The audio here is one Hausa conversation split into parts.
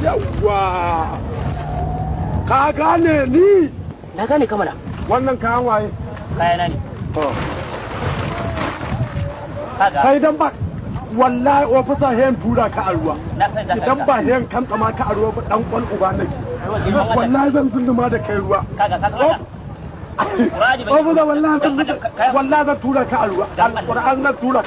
Yawwa! Ka gane ni? Na gane ka mana. Wannan kayan waye? Kayana ne. Kai dan ba wallahi ofisa hen tura ka a ruwa. Idan ba hen kan tsama ka a ruwa ba dan kwan uba nake. Wallahi zan zunduma da kai ruwa. Ofisa wallahi zan tura ka a ruwa. Alƙur'an zan tura.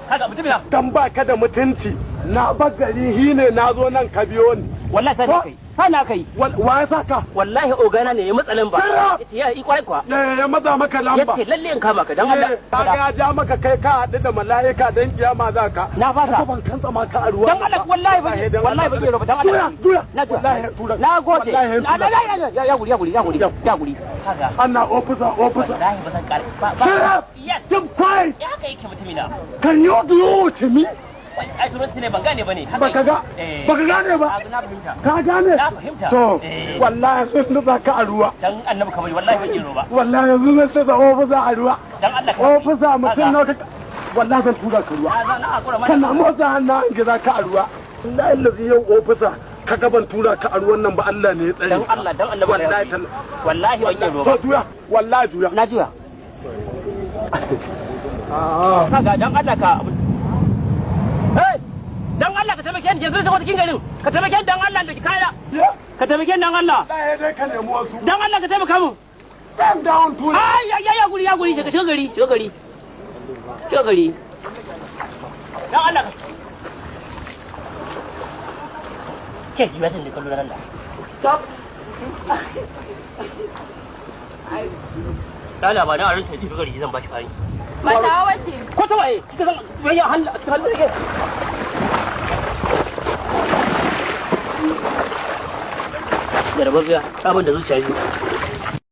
Kaga mutum ya. Dan ba ka da mutunci. Na bagari hine na zo nan ka biyo ni. Wallahi sai kai. Sana kai. Wa ya saka? Wallahi ogana ne ya matsalin ba. Yace ya yi kwarai kwa. Ya maza maka lamba. Yace lalle in kama ka dan Allah. Kaga ya ja maka kai ka haɗu da mala'ika dan kiyama za ka. Na fasa. Ban kan tsama ka a ruwa. Dan Allah wallahi ba dan Allah. Tura. Na tura. Na gode. Ya guri. Kaga. Ana officer. Wallahi ba san kare. Shut up. Yes. Keep quiet. Ya haka yake mutumina. Can you do to me? Ai turanci ne ban gane bane. Baka gane ba? Ka gane? Na fahimta. To, wallahi sun nufa ka a ruwa. Dan annabi kamar wallahi ban jiro ba. Wallahi yanzu zan sai da ofisa a ruwa. Dan Allah ofisa mutum na wata wallahi zan tura ka ruwa. Kana motsa hannun an giza ka a ruwa. Wallahi lazi yau ofisa ka gaban tura ka a ruwan nan ba Allah ne ya tsare. Dan Allah wallahi ban jiro ba. To juya, wallahi juya. Na juya. Kaga dan Allah ka dan Allah ka taimake ni yanzu sai cikin garin ka taimake ni dan Allah da kaya ka taimake ni dan Allah dai ka nemi wasu dan Allah ka taimaka mu calm down tuna ai ya guri shiga gari dan Allah ke ji wasan da kallo dan Allah stop dala ba na arin ta shiga gari zan ba shi fari ba ta wace ko ta waye kika san wai ya hannu ne da rababiya abin da zuciya yi